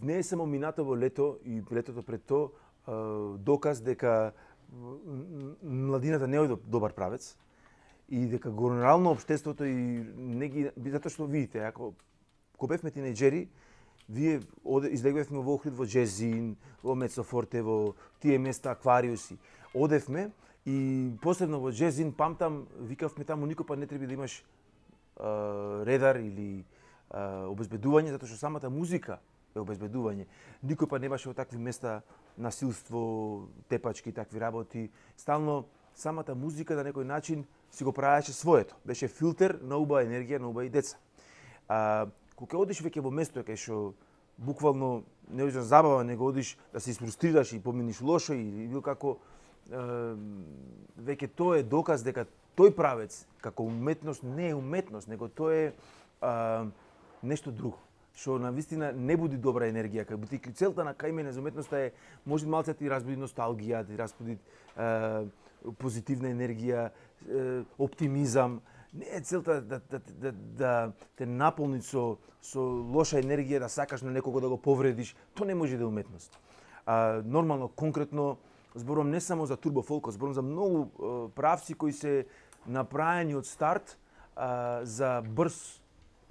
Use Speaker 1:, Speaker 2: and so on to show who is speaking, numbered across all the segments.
Speaker 1: не е само минатово лето и летото пред то доказ дека младината не е добар правец и дека генерално општеството и не ги затоа што видите, ако бевме тинејџери, вие излегувавме во Охрид, во Джезин, во Мецофорте, во тие места, Аквариуси. Одевме и посебно во Джезин, памтам, викавме таму никој пат не треба да имаш редар или обезбедување, затоа што самата музика е обезбедување. Никој пат не беше во такви места насилство, тепачки, такви работи. Стално самата музика на некој начин си го правеше своето. Беше филтер на убава енергија, на убави деца. Кога одиш веќе во место кај што буквално не одиш на забава, него одиш да се изфрустрираш и поминиш лошо или било како веќе тоа е доказ дека тој правец како уметност не е уметност, него тоа е нешто друго, што навистина не буди добра енергија. Кај целта на кај мене за уметноста е може малце ти разбуди носталгија, ти разбуди позитивна енергија, оптимизам. Не е целта да те наполни со лоша енергија, да сакаш на некого да го повредиш. Тоа не може да е уметност. Нормално, конкретно, зборувам не само за турбо фолк, зборувам за многу правци кои се направени од старт за брз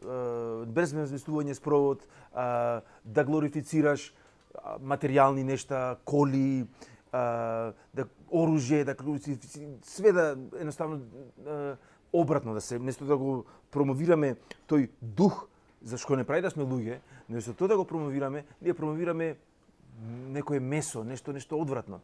Speaker 1: разместување спровод, да глорифицираш материјални нешта, коли, оружје, све да едноставно обратно да се, вместо да го промовираме тој дух, зашто не прави да сме луѓе, но со тоа да го промовираме, ние промовираме некое месо, нешто одвратно.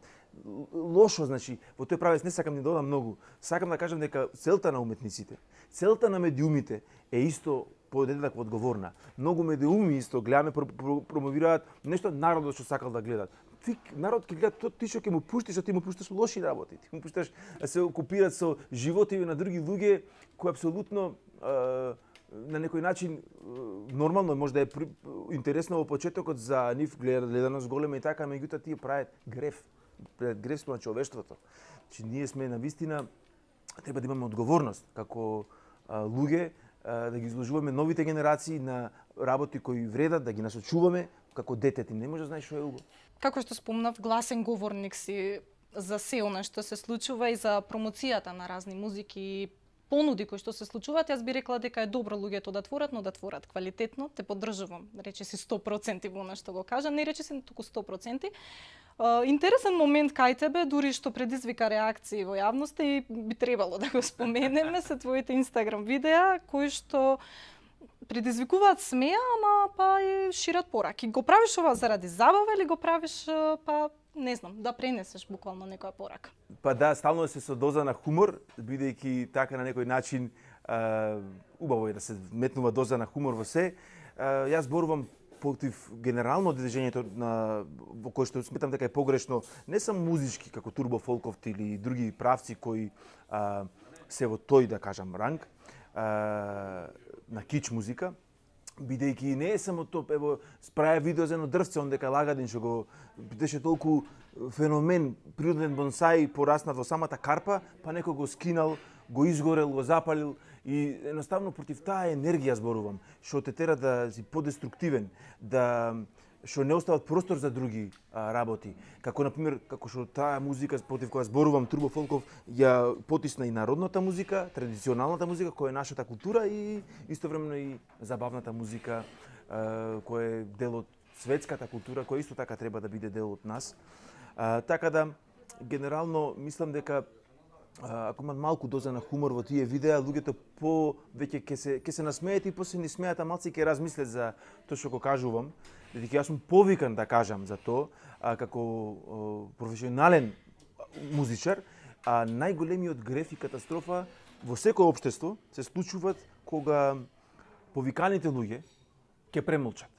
Speaker 1: Лошо, значи, во тој правец не сакам да додам многу. Сакам да кажам дека целта на уметниците, целта на медиумите е исто подеднакво одговорна. Многу медиуми исто гледаме промовираат нешто народот што сакал да гледат. Народ ќе гледа ти што ќе му пуштиш, а ти му пушташ лоши работи. Ти му пушташ да се окупираат со животиви на други луѓе кои апсолутно на некој начин нормално може да е интересно во почетокот за нив гледаност голема и така, меѓутоа тие прават грефство на човештвото. Значи ние сме навистина треба да имаме одговорност како луѓе да ги изложуваме новите генерации на работи кои вредат, да ги насочуваме како детети. Не може да знаеш што е уго.
Speaker 2: Како што спомнав, гласен говорник си за се она што се случува и за промоцијата на разни музики и понуди кои што се случуваат. Јас би рекла дека е добро луѓето да творат, но да творат квалитетно. Те поддржувам, рече си 100% во она што го кажа, не рече си туку 100%. Интересен момент кај тебе, дури што предизвика реакции во јавноста и би требало да го споменеме, се твоите Инстаграм видеа кои што предизвикуваат смеа, ама па и шират пораки. Го правиш ова заради забава или го правиш па не знам, да пренесеш буквално некоја порака?
Speaker 1: Па да, стално се со доза на хумор, бидејќи така на некој начин убаво е да се метнува доза на хумор во се. Јас зборувам против генерално движењето во кое што сметам дека е погрешно, не само музички како турбо фолков или други правци кои се во тој да кажам ранг на кич музика, бидејќи не е само тоа, ево, справя видео за едно дрвце, он дека лагадин што го беше толку феномен, природен бонсај пораснат во самата карпа, па некој го скинал, го изгорел, го запалил и едноставно против таа енергија зборувам, што те тера да си подеструктивен, да што не остават простор за други работи. Како например, како што таа музика против која зборувам турбо фолков ја потисна и народната музика, традиционалната музика која е нашата култура и истовремено и забавната музика која е дел од светската култура, која исто така треба да биде дел од нас. Така да генерално мислам дека ако имат малку доза на хумор во тие видеа, луѓето веќе ќе се насмеат и после не смеат, а малци ќе размислат за тоа што го кажувам. Бидејќи јас сум повикан да кажам за тоа, како професионален музичар, а најголемиот греф и катастрофа во секој општество се случуваат кога повиканите луѓе ќе премолчат.